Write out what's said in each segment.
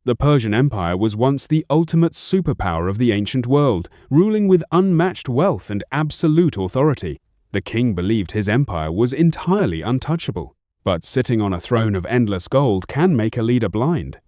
The Persian Empire was once the ultimate superpower of the ancient world, ruling with unmatched wealth and absolute authority. The king believed his empire was entirely untouchable. But sitting on a throne of endless gold can make a leader blind.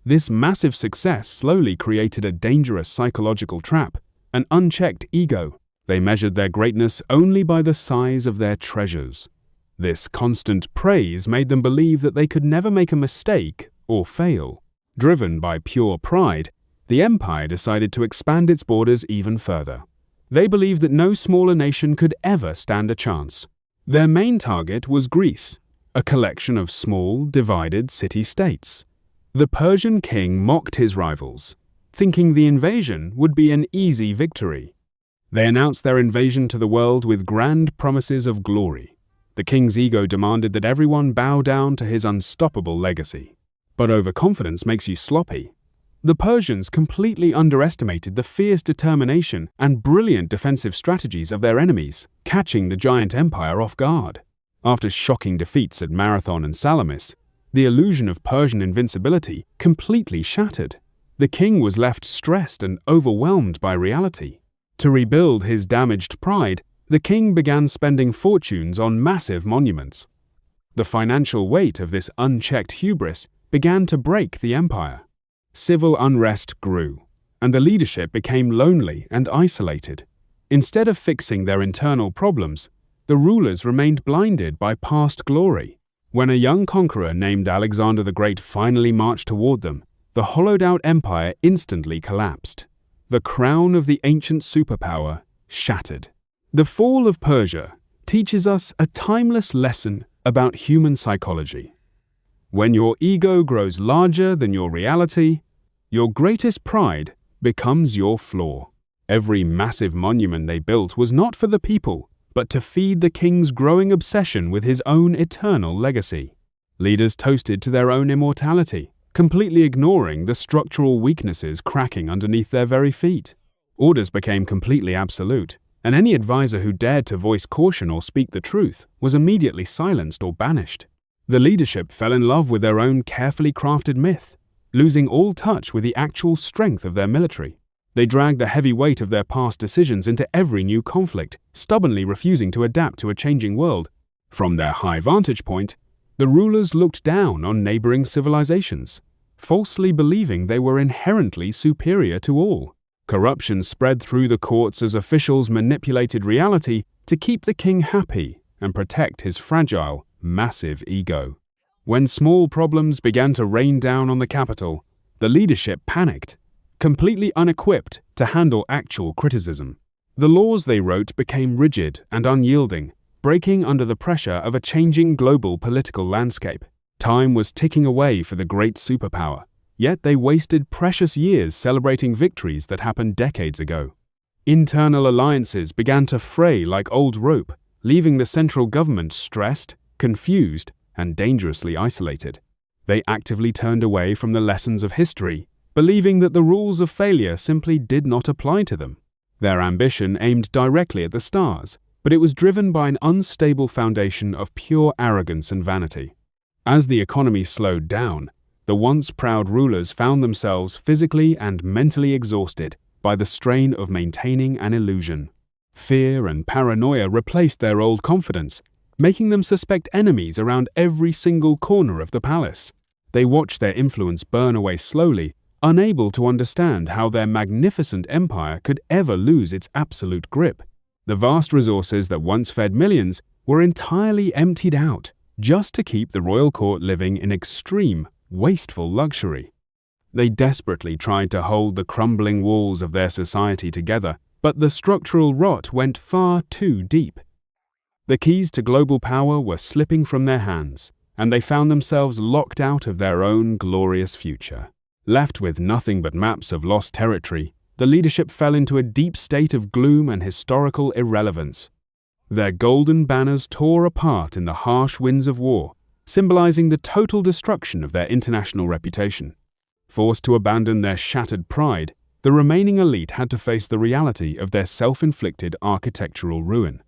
This massive success slowly created a dangerous psychological trap, an unchecked ego. They measured their greatness only by the size of their treasures. This constant praise made them believe that they could never make a mistake or fail. Driven by pure pride, the empire decided to expand its borders even further. They believed that no smaller nation could ever stand a chance. Their main target was Greece, a collection of small, divided city-states. The Persian king mocked his rivals, thinking the invasion would be an easy victory. They announced their invasion to the world with grand promises of glory. The king's ego demanded that everyone bow down to his unstoppable legacy. But overconfidence makes you sloppy. The Persians completely underestimated the fierce determination and brilliant defensive strategies of their enemies, catching the giant empire off guard. After shocking defeats at Marathon and Salamis, the illusion of Persian invincibility completely shattered. The king was left stressed and overwhelmed by reality. To rebuild his damaged pride, the king began spending fortunes on massive monuments. The financial weight of this unchecked hubris began to break the empire. Civil unrest grew, and the leadership became lonely and isolated. Instead of fixing their internal problems, the rulers remained blinded by past glory. When a young conqueror named Alexander the Great finally marched toward them, the hollowed-out empire instantly collapsed. The crown of the ancient superpower shattered. The fall of Persia teaches us a timeless lesson about human psychology. When your ego grows larger than your reality, your greatest pride becomes your flaw. Every massive monument they built was not for the people, but to feed the king's growing obsession with his own eternal legacy. Leaders toasted to their own immortality, completely ignoring the structural weaknesses cracking underneath their very feet. Orders became completely absolute, and any advisor who dared to voice caution or speak the truth was immediately silenced or banished. The leadership fell in love with their own carefully crafted myth, losing all touch with the actual strength of their military. They dragged the heavy weight of their past decisions into every new conflict, stubbornly refusing to adapt to a changing world. From their high vantage point, the rulers looked down on neighboring civilizations, falsely believing they were inherently superior to all. Corruption spread through the courts as officials manipulated reality to keep the king happy and protect his fragile, massive ego. When small problems began to rain down on the capital, the leadership panicked, completely unequipped to handle actual criticism. The laws they wrote became rigid and unyielding, breaking under the pressure of a changing global political landscape. Time was ticking away for the great superpower, yet they wasted precious years celebrating victories that happened decades ago. Internal alliances began to fray like old rope, leaving the central government stressed, confused, and dangerously isolated. They actively turned away from the lessons of history, believing that the rules of failure simply did not apply to them. Their ambition aimed directly at the stars, but it was driven by an unstable foundation of pure arrogance and vanity. As the economy slowed down, the once proud rulers found themselves physically and mentally exhausted by the strain of maintaining an illusion. Fear and paranoia replaced their old confidence, making them suspect enemies around every single corner of the palace. They watched their influence burn away slowly, unable to understand how their magnificent empire could ever lose its absolute grip. The vast resources that once fed millions were entirely emptied out, just to keep the royal court living in extreme, wasteful luxury. They desperately tried to hold the crumbling walls of their society together, but the structural rot went far too deep. The keys to global power were slipping from their hands, and they found themselves locked out of their own glorious future. Left with nothing but maps of lost territory, the leadership fell into a deep state of gloom and historical irrelevance. Their golden banners tore apart in the harsh winds of war, symbolizing the total destruction of their international reputation. Forced to abandon their shattered pride, the remaining elite had to face the reality of their self-inflicted architectural ruin.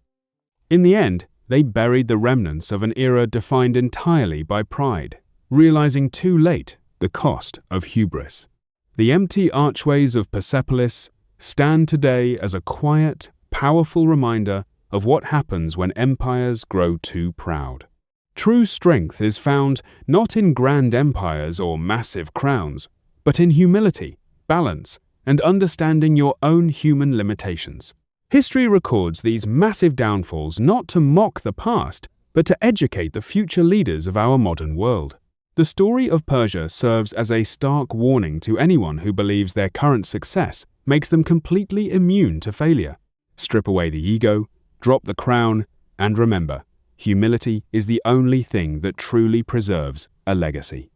In the end, they buried the remnants of an era defined entirely by pride, realizing too late the cost of hubris. The empty archways of Persepolis stand today as a quiet, powerful reminder of what happens when empires grow too proud. True strength is found not in grand empires or massive crowns, but in humility, balance, and understanding your own human limitations. History records these massive downfalls not to mock the past, but to educate the future leaders of our modern world. The story of Persia serves as a stark warning to anyone who believes their current success makes them completely immune to failure. Strip away the ego, drop the crown, and remember, humility is the only thing that truly preserves a legacy.